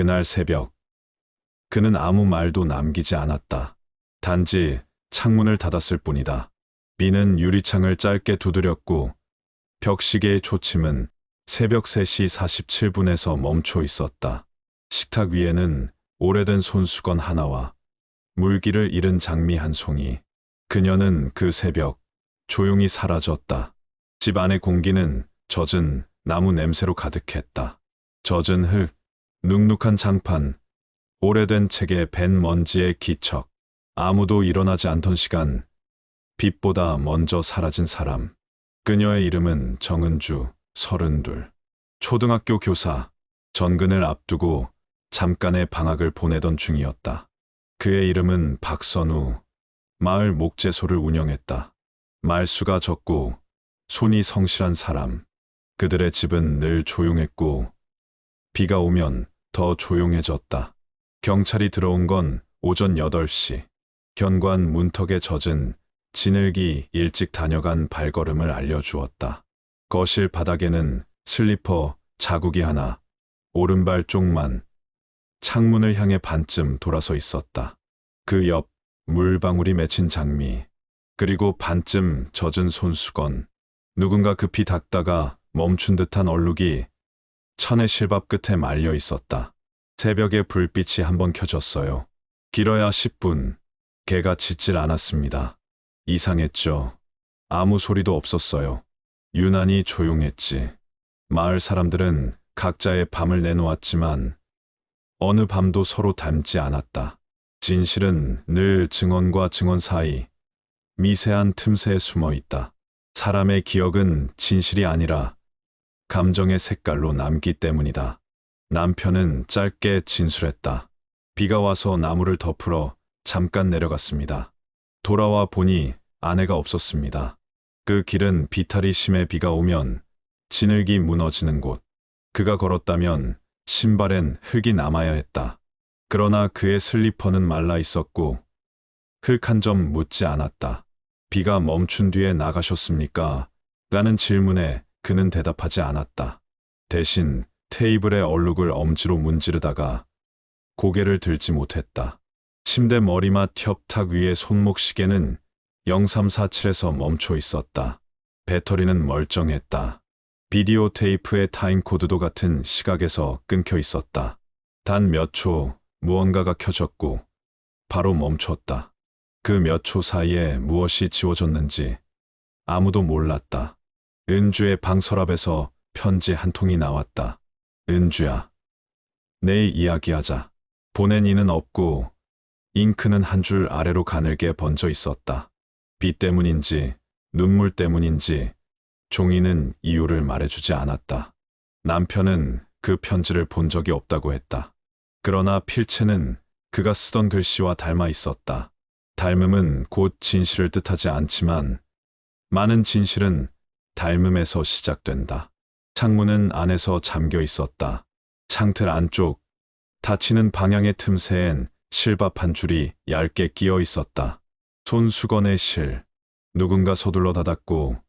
그날 새벽, 그는 아무 말도 남기지 않았다. 단지 창문을 닫았을 뿐이다. 비는 유리창을 짧게 두드렸고 벽시계의 초침은 새벽 3시 47분에서 멈춰 있었다. 식탁 위에는 오래된 손수건 하나와 물기를 잃은 장미 한 송이. 그녀는 그 새벽 조용히 사라졌다. 집 안의 공기는 젖은 나무 냄새로 가득했다. 젖은 흙, 눅눅한 장판, 오래된 책에 밴 먼지의 기척. 아무도 일어나지 않던 시간, 빛보다 먼저 사라진 사람. 그녀의 이름은 정은주, 32. 초등학교 교사, 전근을 앞두고 잠깐의 방학을 보내던 중이었다. 그의 이름은 박선우, 마을 목재소를 운영했다. 말수가 적고 손이 성실한 사람. 그들의 집은 늘 조용했고 비가 오면 더 조용해졌다. 경찰이 들어온 건 오전 8시. 현관 문턱에 젖은 진흙이 일찍 다녀간 발걸음을 알려주었다. 거실 바닥에는 슬리퍼 자국이 하나, 오른발 쪽만 창문을 향해 반쯤 돌아서 있었다. 그 옆 물방울이 맺힌 장미, 그리고 반쯤 젖은 손수건. 누군가 급히 닦다가 멈춘 듯한 얼룩이 천의 실밥 끝에 말려 있었다. 새벽에 불빛이 한번 켜졌어요. 길어야 10분. 개가 짖질 않았습니다. 이상했죠. 아무 소리도 없었어요. 유난히 조용했지. 마을 사람들은 각자의 밤을 내놓았지만 어느 밤도 서로 닮지 않았다. 진실은 늘 증언과 증언 사이 미세한 틈새에 숨어 있다. 사람의 기억은 진실이 아니라 감정의 색깔로 남기 때문이다. 남편은 짧게 진술했다. 비가 와서 나무를 덮으러 잠깐 내려갔습니다. 돌아와 보니 아내가 없었습니다. 그 길은 비탈이 심해 비가 오면 진흙이 무너지는 곳. 그가 걸었다면 신발엔 흙이 남아야 했다. 그러나 그의 슬리퍼는 말라 있었고 흙 한 점 묻지 않았다. 비가 멈춘 뒤에 나가셨습니까? 라는 질문에 그는 대답하지 않았다. 대신 테이블의 얼룩을 엄지로 문지르다가 고개를 들지 못했다. 침대 머리맡 협탁 위의 손목시계는 0347에서 멈춰 있었다. 배터리는 멀쩡했다. 비디오 테이프의 타임코드도 같은 시각에서 끊겨 있었다. 단 몇 초 무언가가 켜졌고 바로 멈췄다. 그 몇 초 사이에 무엇이 지워졌는지 아무도 몰랐다. 은주의 방 서랍에서 편지 한 통이 나왔다. 은주야, 내일 이야기하자. 보낸 이는 없고 잉크는 한 줄 아래로 가늘게 번져 있었다. 비 때문인지 눈물 때문인지 종이는 이유를 말해주지 않았다. 남편은 그 편지를 본 적이 없다고 했다. 그러나 필체는 그가 쓰던 글씨와 닮아 있었다. 닮음은 곧 진실을 뜻하지 않지만 많은 진실은 닮음에서 시작된다. 창문은 안에서 잠겨 있었다. 창틀 안쪽 닫히는 방향의 틈새엔 실밥 한 줄이 얇게 끼어 있었다. 손수건의 실. 누군가 서둘러 닫았고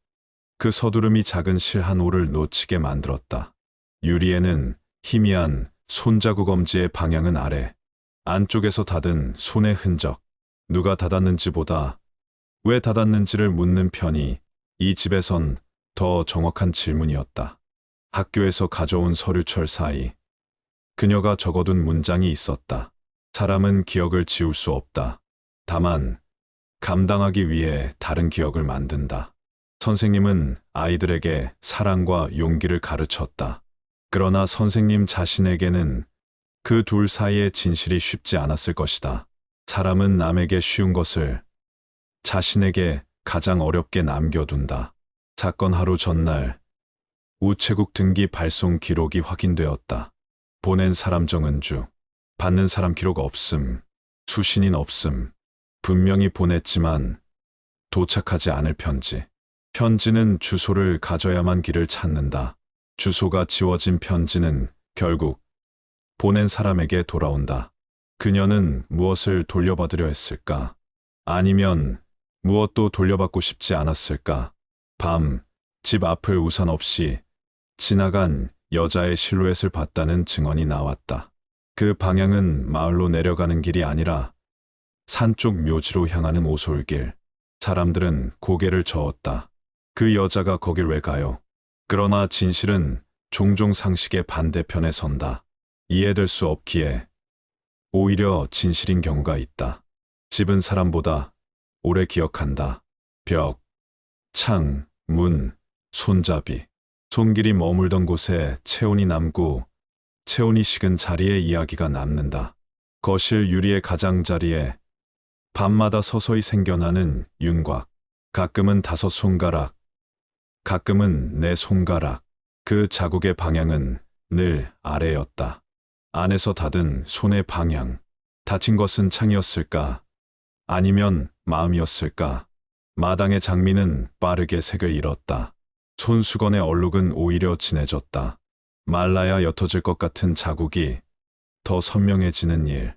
그 서두름이 작은 실 한 올을 놓치게 만들었다. 유리에는 희미한 손자국 엄지의 방향은 아래. 안쪽에서 닫은 손의 흔적. 누가 닫았는지보다 왜 닫았는지를 묻는 편이 이 집에선 더 정확한 질문이었다. 학교에서 가져온 서류철 사이 그녀가 적어둔 문장이 있었다. 사람은 기억을 지울 수 없다. 다만 감당하기 위해 다른 기억을 만든다. 선생님은 아이들에게 사랑과 용기를 가르쳤다. 그러나 선생님 자신에게는 그 둘 사이의 진실이 쉽지 않았을 것이다. 사람은 남에게 쉬운 것을 자신에게 가장 어렵게 남겨둔다. 사건 하루 전날 우체국 등기 발송 기록이 확인되었다. 보낸 사람 정은주, 받는 사람 기록 없음, 수신인 없음. 분명히 보냈지만 도착하지 않을 편지. 편지는 주소를 가져야만 길을 찾는다. 주소가 지워진 편지는 결국 보낸 사람에게 돌아온다. 그녀는 무엇을 돌려받으려 했을까? 아니면 무엇도 돌려받고 싶지 않았을까? 밤, 집 앞을 우산 없이 지나간 여자의 실루엣을 봤다는 증언이 나왔다. 그 방향은 마을로 내려가는 길이 아니라 산 쪽 묘지로 향하는 오솔길. 사람들은 고개를 저었다. 그 여자가 거길 왜 가요? 그러나 진실은 종종 상식의 반대편에 선다. 이해될 수 없기에 오히려 진실인 경우가 있다. 집은 사람보다 오래 기억한다. 벽, 창, 문, 손잡이. 손길이 머물던 곳에 체온이 남고 체온이 식은 자리에 이야기가 남는다. 거실 유리의 가장자리에 밤마다 서서히 생겨나는 윤곽. 가끔은 5손가락, 가끔은 4손가락. 그 자국의 방향은 늘 아래였다. 안에서 닫은 손의 방향. 다친 것은 창이었을까? 아니면 마음이었을까? 마당의 장미는 빠르게 색을 잃었다. 손수건의 얼룩은 오히려 진해졌다. 말라야 옅어질 것 같은 자국이 더 선명해지는 일.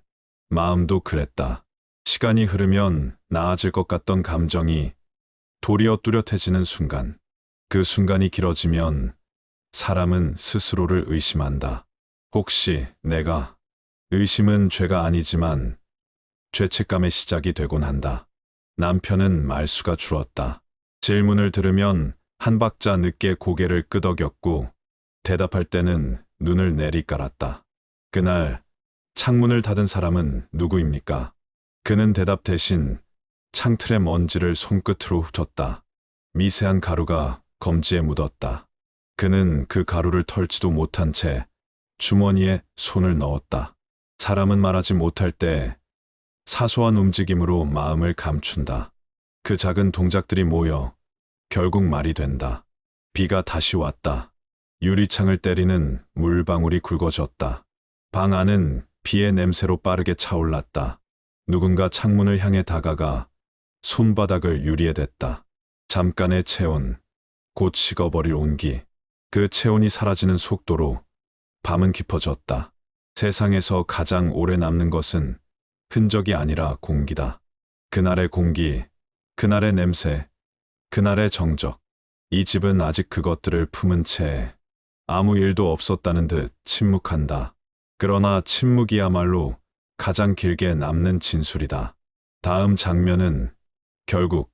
마음도 그랬다. 시간이 흐르면 나아질 것 같던 감정이 도리어 뚜렷해지는 순간. 그 순간이 길어지면 사람은 스스로를 의심한다. 혹시 내가? 의심은 죄가 아니지만 죄책감의 시작이 되곤 한다. 남편은 말수가 줄었다. 질문을 들으면 한 박자 늦게 고개를 끄덕였고 대답할 때는 눈을 내리깔았다. 그날 창문을 닫은 사람은 누구입니까? 그는 대답 대신 창틀의 먼지를 손끝으로 훑었다. 미세한 가루가 검지에 묻었다. 그는 그 가루를 털지도 못한 채 주머니에 손을 넣었다. 사람은 말하지 못할 때 사소한 움직임으로 마음을 감춘다. 그 작은 동작들이 모여 결국 말이 된다. 비가 다시 왔다. 유리창을 때리는 물방울이 굵어졌다. 방 안은 비의 냄새로 빠르게 차올랐다. 누군가 창문을 향해 다가가 손바닥을 유리에 댔다. 잠깐의 체온, 곧 식어버릴 온기. 그 체온이 사라지는 속도로 밤은 깊어졌다. 세상에서 가장 오래 남는 것은 흔적이 아니라 공기다. 그날의 공기, 그날의 냄새, 그날의 정적. 이 집은 아직 그것들을 품은 채 아무 일도 없었다는 듯 침묵한다. 그러나 침묵이야말로 가장 길게 남는 진술이다. 다음 장면은 결국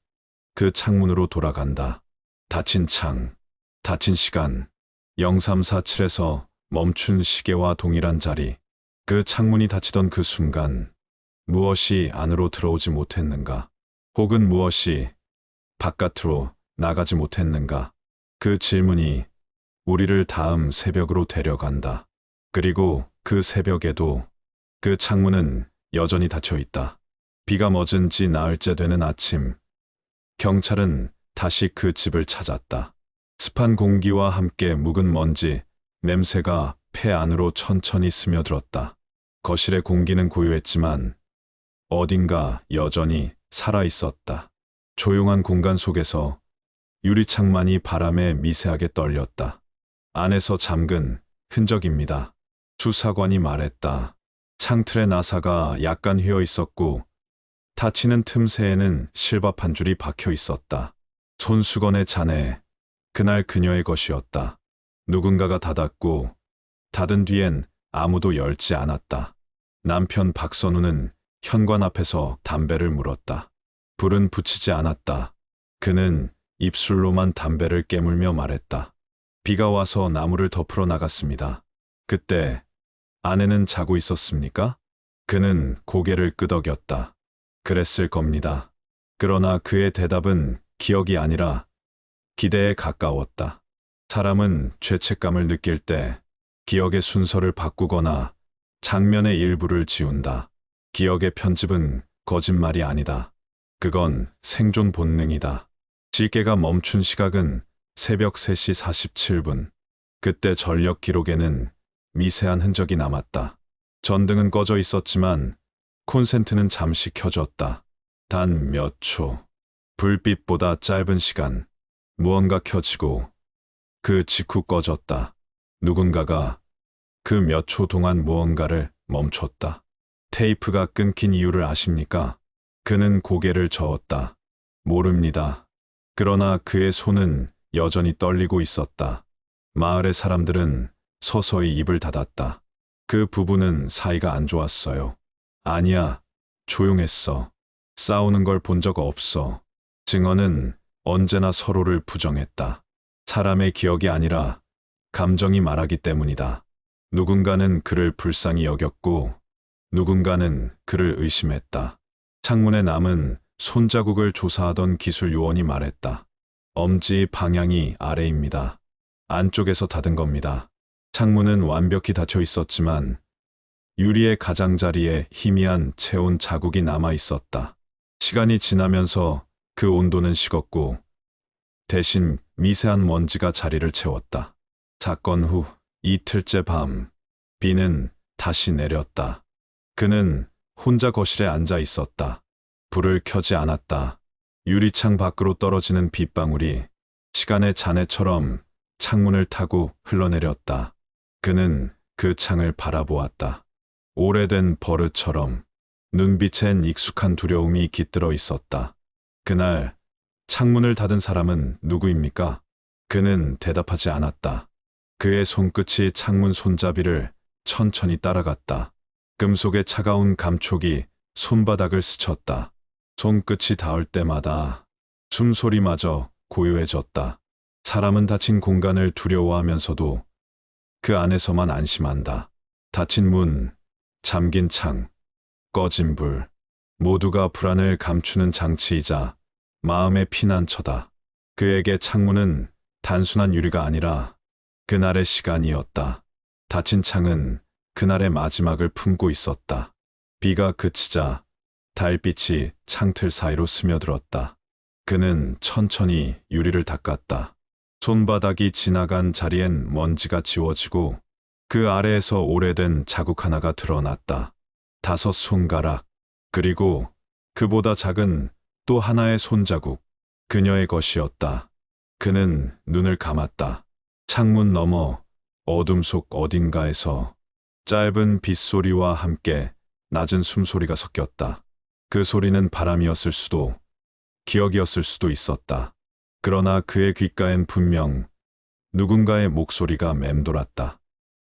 그 창문으로 돌아간다. 닫힌 창, 닫힌 시간. 0347에서 멈춘 시계와 동일한 자리. 그 창문이 닫히던 그 순간 무엇이 안으로 들어오지 못했는가? 혹은 무엇이 바깥으로 나가지 못했는가? 그 질문이 우리를 다음 새벽으로 데려간다. 그리고 그 새벽에도 그 창문은 여전히 닫혀 있다. 비가 멎은 지 나흘째 되는 아침, 경찰은 다시 그 집을 찾았다. 습한 공기와 함께 묵은 먼지, 냄새가 폐 안으로 천천히 스며들었다. 거실의 공기는 고요했지만 어딘가 여전히 살아 있었다. 조용한 공간 속에서 유리창만이 바람에 미세하게 떨렸다. 안에서 잠근 흔적입니다. 수사관이 말했다. 창틀의 나사가 약간 휘어 있었고 닫히는 틈새에는 실밥 한 줄이 박혀 있었다. 손수건의 잔해, 그날 그녀의 것이었다. 누군가가 닫았고 닫은 뒤엔 아무도 열지 않았다. 남편 박선우는 현관 앞에서 담배를 물었다. 불은 붙이지 않았다. 그는 입술로만 담배를 깨물며 말했다. 비가 와서 나무를 덮으러 나갔습니다. 그때 아내는 자고 있었습니까? 그는 고개를 끄덕였다. 그랬을 겁니다. 그러나 그의 대답은 기억이 아니라 기대에 가까웠다. 사람은 죄책감을 느낄 때 기억의 순서를 바꾸거나 장면의 일부를 지운다. 기억의 편집은 거짓말이 아니다. 그건 생존 본능이다. 시계가 멈춘 시각은 새벽 3시 47분. 그때 전력 기록에는 미세한 흔적이 남았다. 전등은 꺼져 있었지만 콘센트는 잠시 켜졌다. 단 몇 초. 불빛보다 짧은 시간. 무언가 켜지고 그 직후 꺼졌다. 누군가가 그 몇 초 동안 무언가를 멈췄다. 테이프가 끊긴 이유를 아십니까? 그는 고개를 저었다. 모릅니다. 그러나 그의 손은 여전히 떨리고 있었다. 마을의 사람들은 서서히 입을 닫았다. 그 부부는 사이가 안 좋았어요. 아니야, 조용했어. 싸우는 걸 본 적 없어. 증언은 언제나 서로를 부정했다. 사람의 기억이 아니라 감정이 말하기 때문이다. 누군가는 그를 불쌍히 여겼고 누군가는 그를 의심했다. 창문에 남은 손자국을 조사하던 기술 요원이 말했다. 엄지 방향이 아래입니다. 안쪽에서 닫은 겁니다. 창문은 완벽히 닫혀 있었지만 유리의 가장자리에 희미한 체온 자국이 남아 있었다. 시간이 지나면서 그 온도는 식었고 대신 미세한 먼지가 자리를 채웠다. 사건 후 이틀째 밤, 비는 다시 내렸다. 그는 혼자 거실에 앉아 있었다. 불을 켜지 않았다. 유리창 밖으로 떨어지는 빗방울이 시간의 잔해처럼 창문을 타고 흘러내렸다. 그는 그 창을 바라보았다. 오래된 버릇처럼 눈빛엔 익숙한 두려움이 깃들어 있었다. 그날 창문을 닫은 사람은 누구입니까? 그는 대답하지 않았다. 그의 손끝이 창문 손잡이를 천천히 따라갔다. 금속의 차가운 감촉이 손바닥을 스쳤다. 손끝이 닿을 때마다 숨소리마저 고요해졌다. 사람은 닫힌 공간을 두려워하면서도 그 안에서만 안심한다. 닫힌 문, 잠긴 창, 꺼진 불, 모두가 불안을 감추는 장치이자 마음의 피난처다. 그에게 창문은 단순한 유리가 아니라 그날의 시간이었다. 닫힌 창은 그날의 마지막을 품고 있었다. 비가 그치자 달빛이 창틀 사이로 스며들었다. 그는 천천히 유리를 닦았다. 손바닥이 지나간 자리엔 먼지가 지워지고 그 아래에서 오래된 자국 하나가 드러났다. 5 손가락, 그리고 그보다 작은 또 하나의 손자국, 그녀의 것이었다. 그는 눈을 감았다. 창문 너머 어둠 속 어딘가에서 짧은 빗소리와 함께 낮은 숨소리가 섞였다. 그 소리는 바람이었을 수도 기억이었을 수도 있었다. 그러나 그의 귓가엔 분명 누군가의 목소리가 맴돌았다.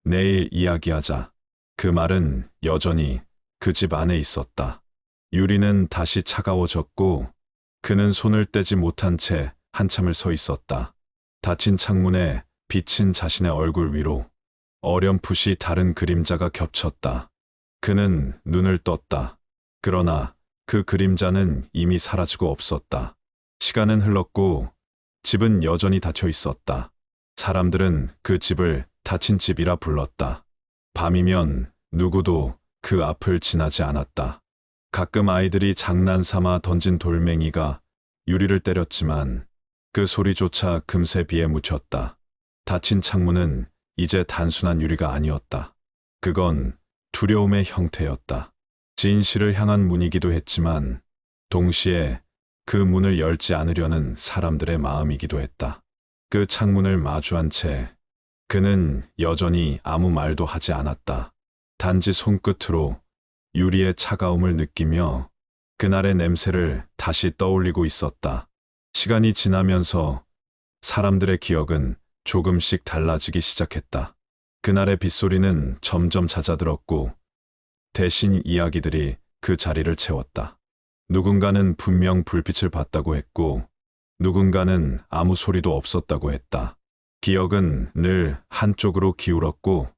내일 이야기하자. 그 말은 여전히 그 집 안에 있었다. 유리는 다시 차가워졌고 그는 손을 떼지 못한 채 한참을 서 있었다. 닫힌 창문에 비친 자신의 얼굴 위로 어렴풋이 다른 그림자가 겹쳤다. 그는 눈을 떴다. 그러나 그 그림자는 이미 사라지고 없었다. 시간은 흘렀고 집은 여전히 닫혀 있었다. 사람들은 그 집을 닫힌 집이라 불렀다. 밤이면 누구도 그 앞을 지나지 않았다. 가끔 아이들이 장난삼아 던진 돌멩이가 유리를 때렸지만 그 소리조차 금세 비에 묻혔다. 닫힌 창문은 이제 단순한 유리가 아니었다. 그건 두려움의 형태였다. 진실을 향한 문이기도 했지만 동시에 그 문을 열지 않으려는 사람들의 마음이기도 했다. 그 창문을 마주한 채 그는 여전히 아무 말도 하지 않았다. 단지 손끝으로 유리의 차가움을 느끼며 그날의 냄새를 다시 떠올리고 있었다. 시간이 지나면서 사람들의 기억은 조금씩 달라지기 시작했다. 그날의 빗소리는 점점 잦아들었고 대신 이야기들이 그 자리를 채웠다. 누군가는 분명 불빛을 봤다고 했고 누군가는 아무 소리도 없었다고 했다. 기억은 늘 한쪽으로 기울었고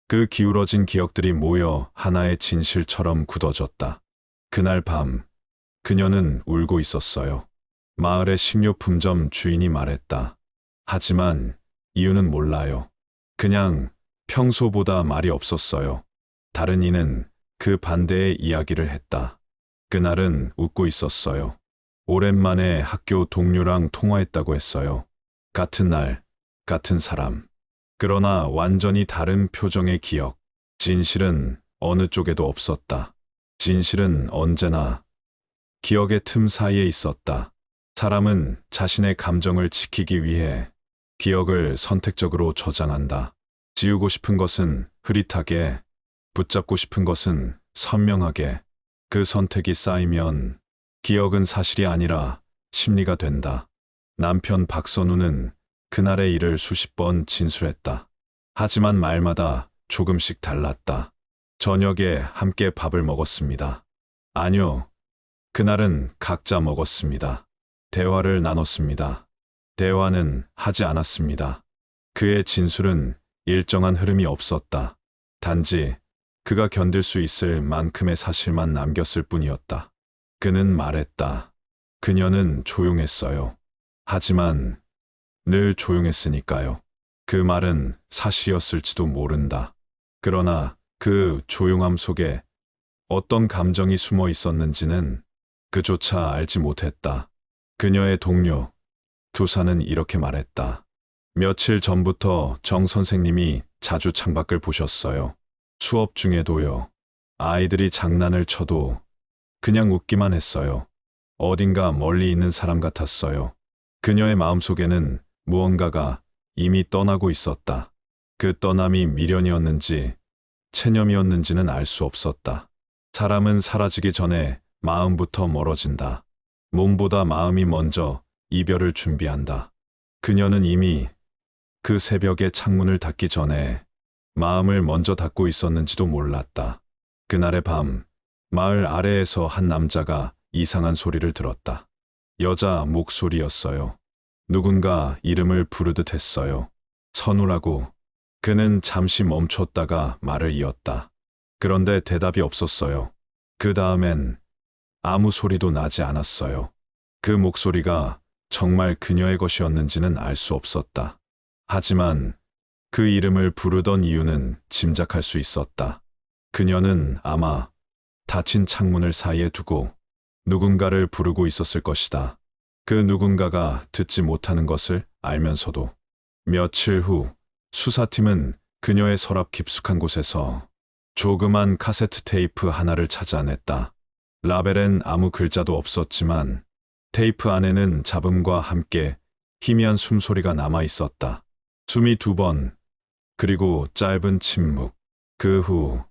그 기울어진 기억들이 모여 하나의 진실처럼 굳어졌다. 그날 밤 그녀는 울고 있었어요. 마을의 식료품점 주인이 말했다. 하지만 이유는 몰라요. 그냥 평소보다 말이 없었어요. 다른 이는 그 반대의 이야기를 했다. 그날은 웃고 있었어요. 오랜만에 학교 동료랑 통화했다고 했어요. 같은 날, 같은 사람. 그러나 완전히 다른 표정의 기억. 진실은 어느 쪽에도 없었다. 진실은 언제나 기억의 틈 사이에 있었다. 사람은 자신의 감정을 지키기 위해 기억을 선택적으로 저장한다. 지우고 싶은 것은 흐릿하게, 붙잡고 싶은 것은 선명하게. 그 선택이 쌓이면 기억은 사실이 아니라 심리가 된다. 남편 박선우는 그날의 일을 수십 번 진술했다. 하지만 말마다 조금씩 달랐다. 저녁에 함께 밥을 먹었습니다. 아니요, 그날은 각자 먹었습니다. 대화를 나눴습니다. 대화는 하지 않았습니다. 그의 진술은 일정한 흐름이 없었다. 단지 그가 견딜 수 있을 만큼의 사실만 남겼을 뿐이었다. 그는 말했다. 그녀는 조용했어요. 하지만 늘 조용했으니까요. 그 말은 사실이었을지도 모른다. 그러나 그 조용함 속에 어떤 감정이 숨어 있었는지는 그조차 알지 못했다. 그녀의 동료, 교사는 이렇게 말했다. 며칠 전부터 정 선생님이 자주 창밖을 보셨어요. 수업 중에도요. 아이들이 장난을 쳐도 그냥 웃기만 했어요. 어딘가 멀리 있는 사람 같았어요. 그녀의 마음속에는 무언가가 이미 떠나고 있었다. 그 떠남이 미련이었는지 체념이었는지는 알 수 없었다. 사람은 사라지기 전에 마음부터 멀어진다. 몸보다 마음이 먼저 이별을 준비한다. 그녀는 이미 그 새벽에 창문을 닫기 전에 마음을 먼저 닫고 있었는지도 몰랐다. 그날의 밤, 마을 아래에서 한 남자가 이상한 소리를 들었다. 여자 목소리였어요. 누군가 이름을 부르듯 했어요. 선우라고. 그는 잠시 멈췄다가 말을 이었다. 그런데 대답이 없었어요. 그 다음엔 아무 소리도 나지 않았어요. 그 목소리가 정말 그녀의 것이었는지는 알 수 없었다. 하지만 그 이름을 부르던 이유는 짐작할 수 있었다. 그녀는 아마 닫힌 창문을 사이에 두고 누군가를 부르고 있었을 것이다. 그 누군가가 듣지 못하는 것을 알면서도. 며칠 후 수사팀은 그녀의 서랍 깊숙한 곳에서 조그만 카세트 테이프 하나를 찾아냈다. 라벨엔 아무 글자도 없었지만 테이프 안에는 잡음과 함께 희미한 숨소리가 남아 있었다. 숨이 2번, 그리고 짧은 침묵. 그 후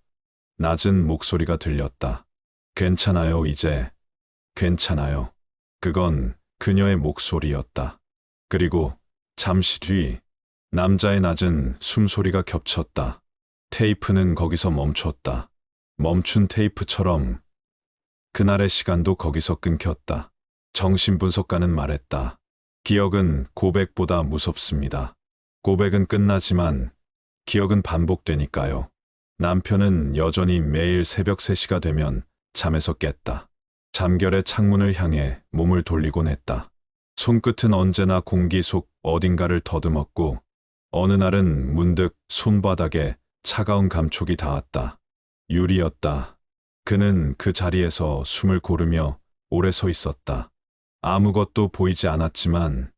낮은 목소리가 들렸다. 괜찮아요, 이제. 괜찮아요. 그건 그녀의 목소리였다. 그리고 잠시 뒤 남자의 낮은 숨소리가 겹쳤다. 테이프는 거기서 멈췄다. 멈춘 테이프처럼 그날의 시간도 거기서 끊겼다. 정신분석가는 말했다. 기억은 고백보다 무섭습니다. 고백은 끝나지만 기억은 반복되니까요. 남편은 여전히 매일 새벽 3시가 되면 잠에서 깼다. 잠결에 창문을 향해 몸을 돌리곤 했다. 손끝은 언제나 공기 속 어딘가를 더듬었고 어느 날은 문득 손바닥에 차가운 감촉이 닿았다. 유리였다. 그는 그 자리에서 숨을 고르며 오래 서 있었다. 아무것도 보이지 않았지만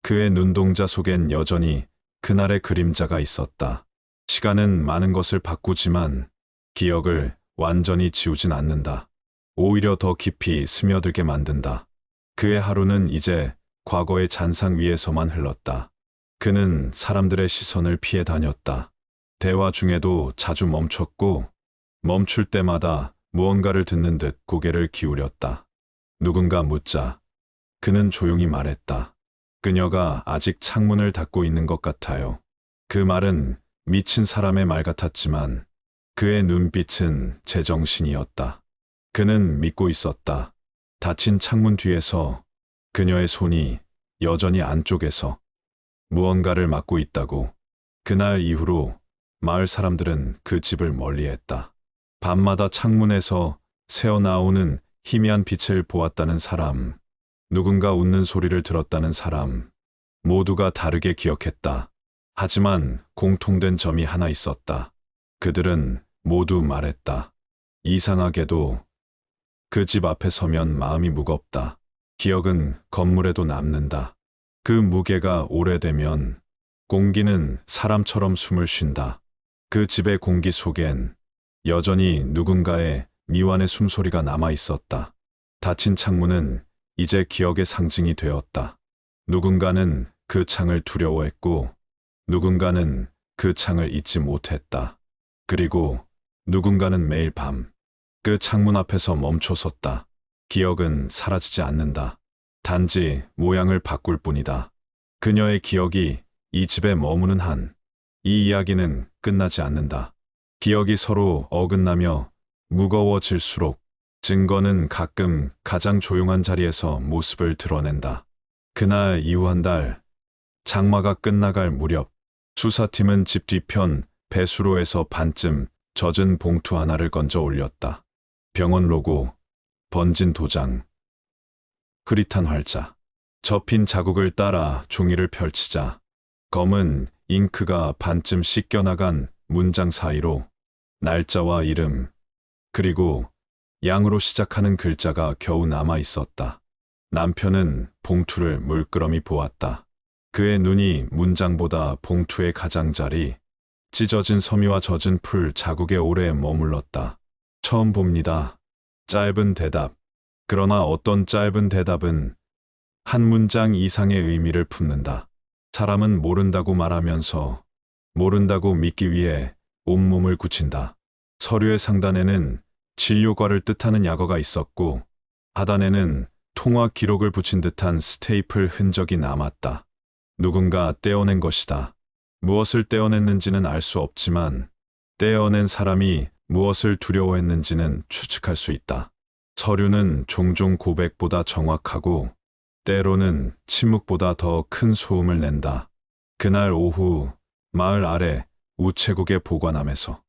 그의 눈동자 속엔 여전히 그날의 그림자가 있었다. 시간은 많은 것을 바꾸지만 기억을 완전히 지우진 않는다. 오히려 더 깊이 스며들게 만든다. 그의 하루는 이제 과거의 잔상 위에서만 흘렀다. 그는 사람들의 시선을 피해 다녔다. 대화 중에도 자주 멈췄고 멈출 때마다 무언가를 듣는 듯 고개를 기울였다. 누군가 묻자 그는 조용히 말했다. 그녀가 아직 창문을 닫고 있는 것 같아요. 그 말은 미친 사람의 말 같았지만 그의 눈빛은 제정신이었다. 그는 믿고 있었다. 닫힌 창문 뒤에서 그녀의 손이 여전히 안쪽에서 무언가를 막고 있다고. 그날 이후로 마을 사람들은 그 집을 멀리했다. 밤마다 창문에서 새어나오는 희미한 빛을 보았다는 사람, 누군가 웃는 소리를 들었다는 사람, 모두가 다르게 기억했다. 하지만 공통된 점이 하나 있었다. 그들은 모두 말했다. 이상하게도 그 집 앞에 서면 마음이 무겁다. 기억은 건물에도 남는다. 그 무게가 오래되면 공기는 사람처럼 숨을 쉰다. 그 집의 공기 속엔 여전히 누군가의 미완의 숨소리가 남아 있었다. 닫힌 창문은 이제 기억의 상징이 되었다. 누군가는 그 창을 두려워했고 누군가는 그 창을 잊지 못했다. 그리고 누군가는 매일 밤 그 창문 앞에서 멈춰섰다. 기억은 사라지지 않는다. 단지 모양을 바꿀 뿐이다. 그녀의 기억이 이 집에 머무는 한 이 이야기는 끝나지 않는다. 기억이 서로 어긋나며 무거워질수록 증거는 가끔 가장 조용한 자리에서 모습을 드러낸다. 그날 이후 한 달, 장마가 끝나갈 무렵, 수사팀은 집 뒤편 배수로에서 반쯤 젖은 봉투 하나를 건져 올렸다. 병원 로고, 번진 도장, 흐릿한 활자. 접힌 자국을 따라 종이를 펼치자 검은 잉크가 반쯤 씻겨나간 문장 사이로 날짜와 이름, 그리고 양으로 시작하는 글자가 겨우 남아 있었다. 남편은 봉투를 물끄러미 보았다. 그의 눈이 문장보다 봉투의 가장자리, 찢어진 섬유와 젖은 풀 자국에 오래 머물렀다. 처음 봅니다. 짧은 대답. 그러나 어떤 짧은 대답은 한 문장 이상의 의미를 품는다. 사람은 모른다고 말하면서 모른다고 믿기 위해 온몸을 굳힌다. 서류의 상단에는 진료과를 뜻하는 약어가 있었고 하단에는 통화 기록을 붙인 듯한 스테이플 흔적이 남았다. 누군가 떼어낸 것이다. 무엇을 떼어냈는지는 알 수 없지만 떼어낸 사람이 무엇을 두려워했는지는 추측할 수 있다. 서류는 종종 고백보다 정확하고 때로는 침묵보다 더 큰 소음을 낸다. 그날 오후 마을 아래 우체국의 보관함에서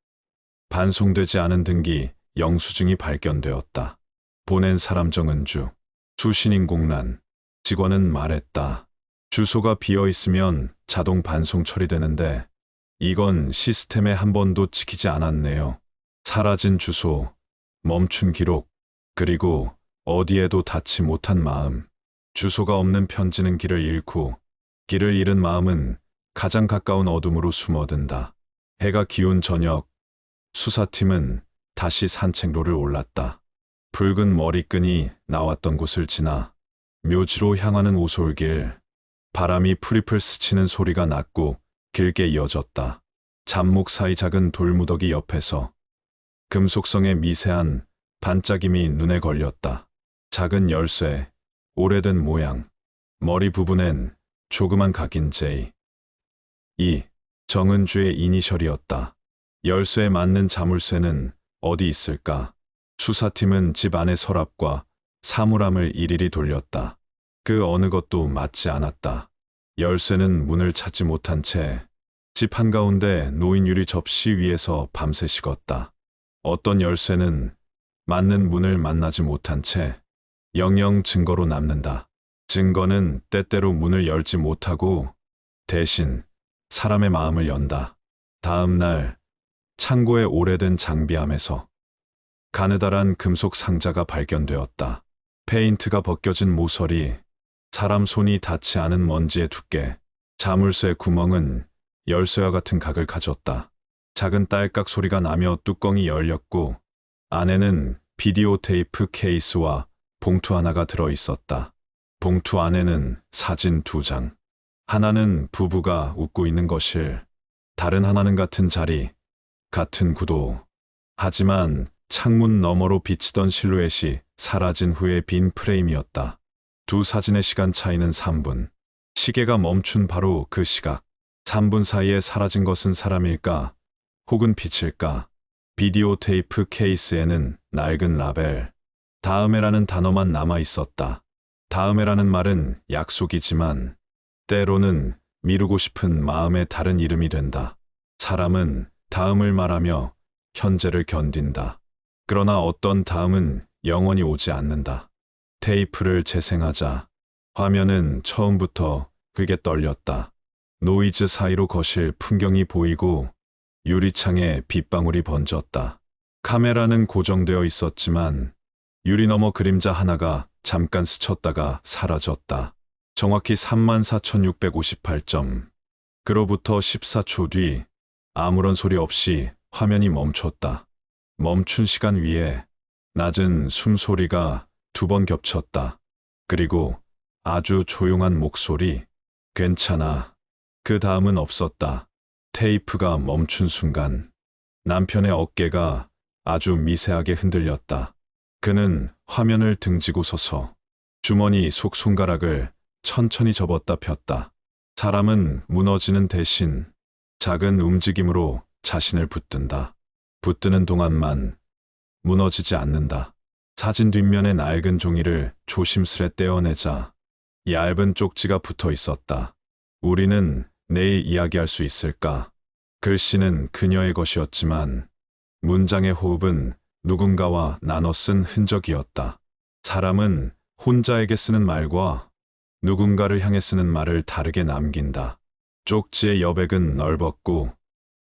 반송되지 않은 등기 영수증이 발견되었다. 보낸 사람 정은주. 수신인 공란. 직원은 말했다. 주소가 비어 있으면 자동 반송 처리되는데 이건 시스템에 한 번도 찍히지 않았네요. 사라진 주소, 멈춘 기록, 그리고 어디에도 닿지 못한 마음. 주소가 없는 편지는 길을 잃고 길을 잃은 마음은 가장 가까운 어둠으로 숨어든다. 해가 기운 저녁, 수사팀은 다시 산책로를 올랐다. 붉은 머리끈이 나왔던 곳을 지나 묘지로 향하는 오솔길, 바람이 풀잎을 스치는 소리가 났고 길게 이어졌다. 잡목 사이 작은 돌무더기 옆에서 금속성의 미세한 반짝임이 눈에 걸렸다. 작은 열쇠, 오래된 모양, 머리 부분엔 조그만 각인 J. 이 정은주의 이니셜이었다. 열쇠에 맞는 자물쇠는 어디 있을까? 수사팀은 집 안의 서랍과 사물함을 일일이 돌렸다. 그 어느 것도 맞지 않았다. 열쇠는 문을 찾지 못한 채 집 한가운데 놓인 유리 접시 위에서 밤새 식었다. 어떤 열쇠는 맞는 문을 만나지 못한 채 영영 증거로 남는다. 증거는 때때로 문을 열지 못하고 대신 사람의 마음을 연다. 다음 날 창고의 오래된 장비함에서 가느다란 금속 상자가 발견되었다. 페인트가 벗겨진 모서리, 사람 손이 닿지 않은 먼지의 두께, 자물쇠 구멍은 열쇠와 같은 각을 가졌다. 작은 딸깍 소리가 나며 뚜껑이 열렸고 안에는 비디오 테이프 케이스와 봉투 하나가 들어 있었다. 봉투 안에는 사진 2장. 하나는 부부가 웃고 있는 거실, 다른 하나는 같은 자리, 같은 구도. 하지만 창문 너머로 비치던 실루엣이 사라진 후의 빈 프레임이었다. 두 사진의 시간 차이는 3분. 시계가 멈춘 바로 그 시각. 3분 사이에 사라진 것은 사람일까? 혹은 빛일까? 비디오 테이프 케이스에는 낡은 라벨, 다음에라는 단어만 남아 있었다. 다음에라는 말은 약속이지만 때로는 미루고 싶은 마음의 다른 이름이 된다. 사람은 다음을 말하며 현재를 견딘다. 그러나 어떤 다음은 영원히 오지 않는다. 테이프를 재생하자 화면은 처음부터 크게 떨렸다. 노이즈 사이로 거실 풍경이 보이고 유리창에 빗방울이 번졌다. 카메라는 고정되어 있었지만 유리 너머 그림자 하나가 잠깐 스쳤다가 사라졌다. 정확히 34,658점. 그로부터 14초 뒤 아무런 소리 없이 화면이 멈췄다. 멈춘 시간 위에 낮은 숨소리가 2번 겹쳤다. 그리고 아주 조용한 목소리. 괜찮아. 그 다음은 없었다. 테이프가 멈춘 순간 남편의 어깨가 아주 미세하게 흔들렸다. 그는 화면을 등지고 서서 주머니 속 손가락을 천천히 접었다 폈다. 사람은 무너지는 대신 작은 움직임으로 자신을 붙든다. 붙드는 동안만 무너지지 않는다. 사진 뒷면에 낡은 종이를 조심스레 떼어내자 얇은 쪽지가 붙어 있었다. 우리는 내일 이야기할 수 있을까? 글씨는 그녀의 것이었지만 문장의 호흡은 누군가와 나눠 쓴 흔적이었다. 사람은 혼자에게 쓰는 말과 누군가를 향해 쓰는 말을 다르게 남긴다. 쪽지의 여백은 넓었고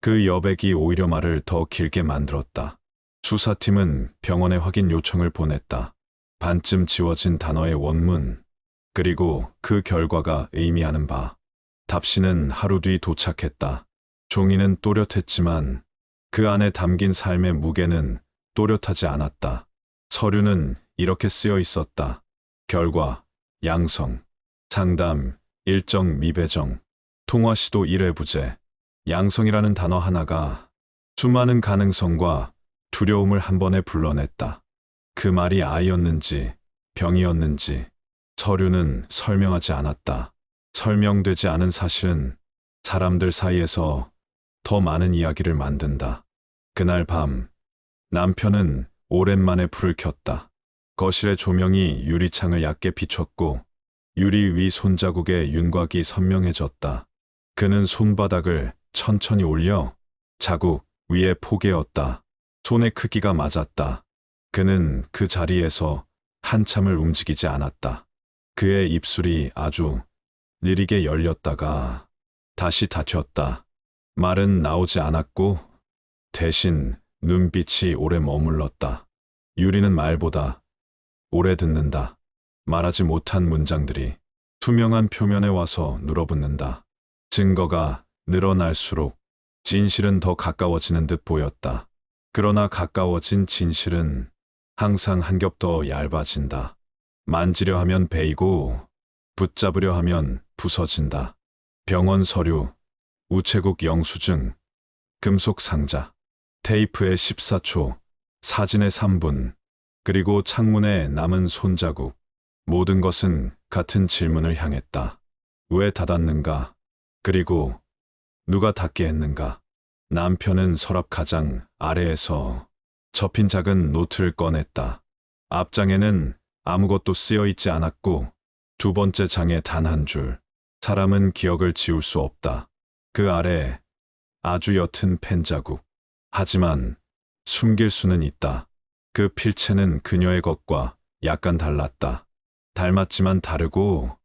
그 여백이 오히려 말을 더 길게 만들었다. 수사팀은 병원에 확인 요청을 보냈다. 반쯤 지워진 단어의 원문, 그리고 그 결과가 의미하는 바. 답시는 하루 뒤 도착했다. 종이는 또렷했지만 그 안에 담긴 삶의 무게는 또렷하지 않았다. 서류는 이렇게 쓰여 있었다. 결과, 양성, 상담, 일정 미배정, 통화 시도 1회 부재. 양성이라는 단어 하나가 수많은 가능성과 두려움을 한 번에 불러냈다. 그 말이 아이였는지 병이었는지 서류는 설명하지 않았다. 설명되지 않은 사실은 사람들 사이에서 더 많은 이야기를 만든다. 그날 밤 남편은 오랜만에 불을 켰다. 거실의 조명이 유리창을 얕게 비췄고 유리 위 손자국의 윤곽이 선명해졌다. 그는 손바닥을 천천히 올려 자국 위에 포개었다. 손의 크기가 맞았다. 그는 그 자리에서 한참을 움직이지 않았다. 그의 입술이 아주 느리게 열렸다가 다시 닫혔다. 말은 나오지 않았고 대신 눈빛이 오래 머물렀다. 유리는 말보다 오래 듣는다. 말하지 못한 문장들이 투명한 표면에 와서 눌어붙는다. 증거가 늘어날수록 진실은 더 가까워지는 듯 보였다. 그러나 가까워진 진실은 항상 한 겹 더 얇아진다. 만지려 하면 베이고 붙잡으려 하면 부서진다. 병원 서류, 우체국 영수증, 금속 상자, 테이프의 14초, 사진의 3분, 그리고 창문에 남은 손자국. 모든 것은 같은 질문을 향했다. 왜 닫았는가? 그리고 누가 닫게 했는가? 남편은 서랍 가장 아래에서 접힌 작은 노트를 꺼냈다. 앞장에는 아무것도 쓰여 있지 않았고 두 번째 장에 단 한 줄. 사람은 기억을 지울 수 없다. 그 아래 아주 옅은 펜 자국. 하지만 숨길 수는 있다. 그 필체는 그녀의 것과 약간 달랐다. 닮았지만 다르고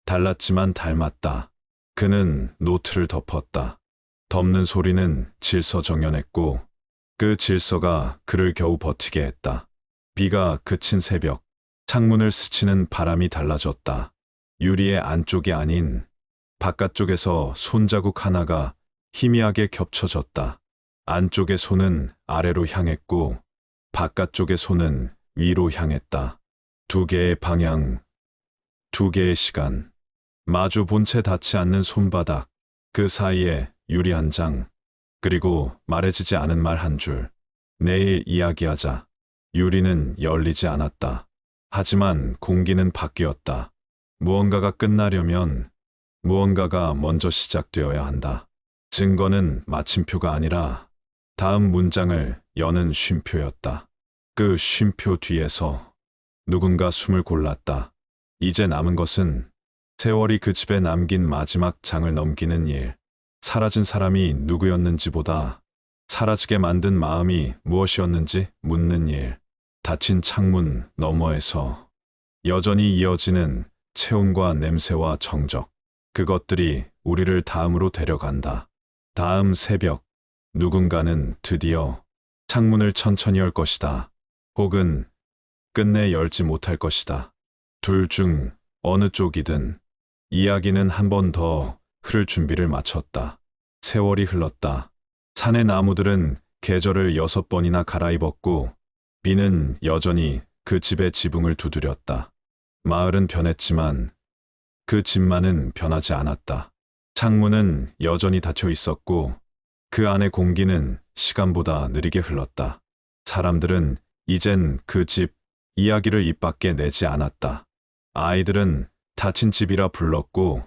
달랐지만 닮았다. 그는 노트를 덮었다. 덮는 소리는 질서정연했고 그 질서가 그를 겨우 버티게 했다. 비가 그친 새벽, 창문을 스치는 바람이 달라졌다. 유리의 안쪽이 아닌 바깥쪽에서 손자국 하나가 희미하게 겹쳐졌다. 안쪽의 손은 아래로 향했고 바깥쪽의 손은 위로 향했다. 두 개의 방향, 두 개의 시간. 마주 본 채 닿지 않는 손바닥, 그 사이에 유리 한 장, 그리고 말해지지 않은 말 한 줄. 내일 이야기하자. 유리는 열리지 않았다. 하지만 공기는 바뀌었다. 무언가가 끝나려면 무언가가 먼저 시작되어야 한다. 증거는 마침표가 아니라 다음 문장을 여는 쉼표였다. 그 쉼표 뒤에서 누군가 숨을 골랐다. 이제 남은 것은 세월이 그 집에 남긴 마지막 장을 넘기는 일. 사라진 사람이 누구였는지보다 사라지게 만든 마음이 무엇이었는지 묻는 일. 닫힌 창문 너머에서 여전히 이어지는 체온과 냄새와 정적. 그것들이 우리를 다음으로 데려간다. 다음 새벽, 누군가는 드디어 창문을 천천히 열 것이다. 혹은 끝내 열지 못할 것이다. 둘 중 어느 쪽이든 이야기는 한 번 더 흐를 준비를 마쳤다. 세월이 흘렀다. 산의 나무들은 계절을 6번이나 갈아입었고 비는 여전히 그 집의 지붕을 두드렸다. 마을은 변했지만 그 집만은 변하지 않았다. 창문은 여전히 닫혀 있었고 그 안의 공기는 시간보다 느리게 흘렀다. 사람들은 이젠 그 집 이야기를 입 밖에 내지 않았다. 아이들은 닫힌 집이라 불렀고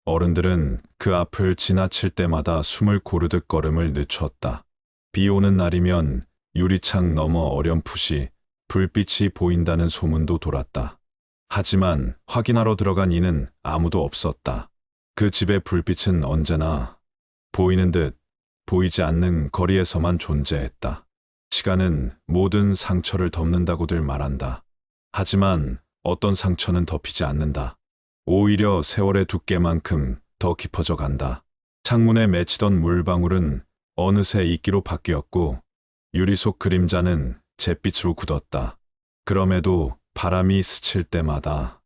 어른들은 그 앞을 지나칠 때마다 숨을 고르듯 걸음을 늦췄다. 비 오는 날이면 유리창 너머 어렴풋이 불빛이 보인다는 소문도 돌았다. 하지만 확인하러 들어간 이는 아무도 없었다. 그 집의 불빛은 언제나 보이는 듯 보이지 않는 거리에서만 존재했다. 시간은 모든 상처를 덮는다고들 말한다. 하지만 어떤 상처는 덮이지 않는다. 오히려 세월의 두께만큼 더 깊어져 간다. 창문에 맺히던 물방울은 어느새 이끼로 바뀌었고 유리 속 그림자는 잿빛으로 굳었다. 그럼에도 바람이 스칠 때마다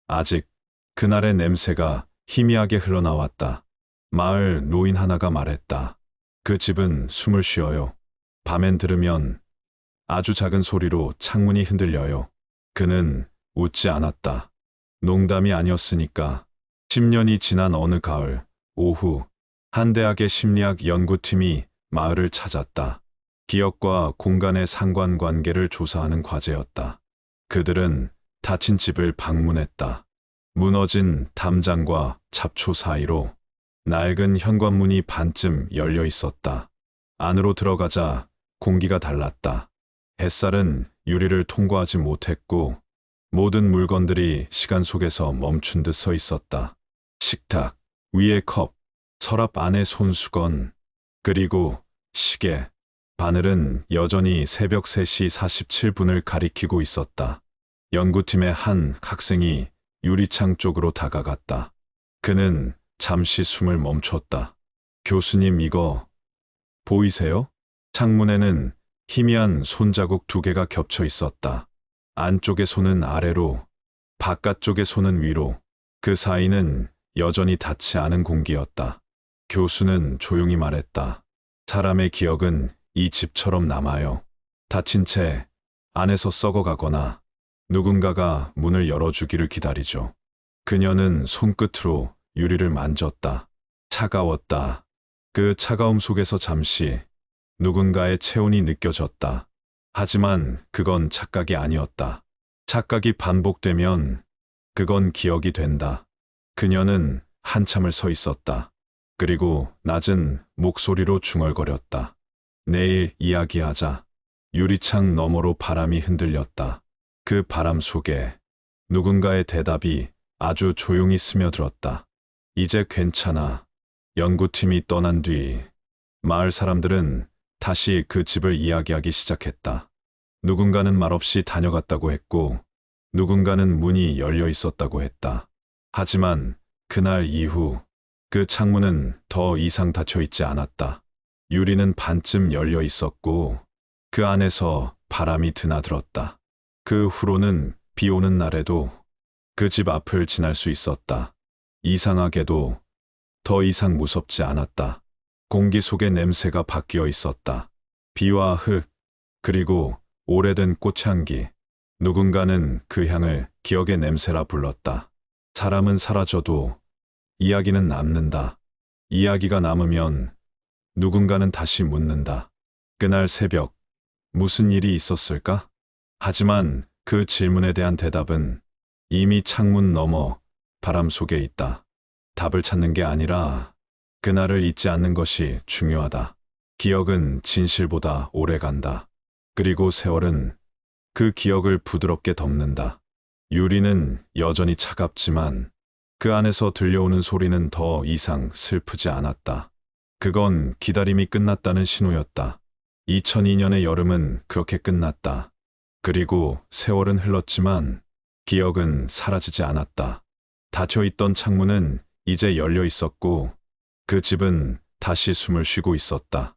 아직 그날의 냄새가 희미하게 흘러나왔다. 마을 노인 하나가 말했다. 그 집은 숨을 쉬어요. 밤엔 들으면 아주 작은 소리로 창문이 흔들려요. 그는 웃지 않았다. 농담이 아니었으니까. 10년이 지난 어느 가을 오후 한 대학의 심리학 연구팀이 마을을 찾았다. 기억과 공간의 상관관계를 조사하는 과제였다. 그들은 닫힌 집을 방문했다. 무너진 담장과 잡초 사이로 낡은 현관문이 반쯤 열려 있었다. 안으로 들어가자 공기가 달랐다. 햇살은 유리를 통과하지 못했고 모든 물건들이 시간 속에서 멈춘 듯 서 있었다. 식탁, 위에 컵, 서랍 안에 손수건, 그리고 시계. 바늘은 여전히 새벽 3시 47분을 가리키고 있었다. 연구팀의 한 학생이 유리창 쪽으로 다가갔다. 그는 잠시 숨을 멈췄다. 교수님, 이거 보이세요? 창문에는 희미한 손자국 2개가 겹쳐 있었다. 안쪽의 손은 아래로, 바깥쪽의 손은 위로. 그 사이는 여전히 닿지 않은 공기였다. 교수는 조용히 말했다. 사람의 기억은 이 집처럼 남아요. 닫힌 채 안에서 썩어가거나 누군가가 문을 열어주기를 기다리죠. 그녀는 손끝으로 유리를 만졌다. 차가웠다. 그 차가움 속에서 잠시 누군가의 체온이 느껴졌다. 하지만 그건 착각이 아니었다. 착각이 반복되면 그건 기억이 된다. 그녀는 한참을 서 있었다. 그리고 낮은 목소리로 중얼거렸다. 내일 이야기하자. 유리창 너머로 바람이 흔들렸다. 그 바람 속에 누군가의 대답이 아주 조용히 스며들었다. 이제 괜찮아. 연구팀이 떠난 뒤 마을 사람들은 다시 그 집을 이야기하기 시작했다. 누군가는 말없이 다녀갔다고 했고 누군가는 문이 열려 있었다고 했다. 하지만 그날 이후 그 창문은 더 이상 닫혀 있지 않았다. 유리는 반쯤 열려 있었고 그 안에서 바람이 드나들었다. 그 후로는 비 오는 날에도 그 집 앞을 지날 수 있었다. 이상하게도 더 이상 무섭지 않았다. 공기 속의 냄새가 바뀌어 있었다. 비와 흙, 그리고 오래된 꽃향기. 누군가는 그 향을 기억의 냄새라 불렀다. 사람은 사라져도 이야기는 남는다. 이야기가 남으면 누군가는 다시 묻는다. 그날 새벽, 무슨 일이 있었을까? 하지만 그 질문에 대한 대답은 이미 창문 너머 바람 속에 있다. 답을 찾는 게 아니라 그날을 잊지 않는 것이 중요하다. 기억은 진실보다 오래 간다. 그리고 세월은 그 기억을 부드럽게 덮는다. 유리는 여전히 차갑지만 그 안에서 들려오는 소리는 더 이상 슬프지 않았다. 그건 기다림이 끝났다는 신호였다. 2002년의 여름은 그렇게 끝났다. 그리고 세월은 흘렀지만 기억은 사라지지 않았다. 닫혀있던 창문은 이제 열려 있었고 그 집은 다시 숨을 쉬고 있었다.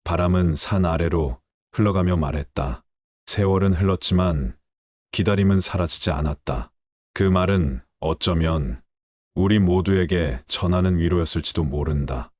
바람은 산 아래로 흘러가며 말했다. 세월은 흘렀지만 기다림은 사라지지 않았다. 그 말은 어쩌면 우리 모두에게 전하는 위로였을지도 모른다.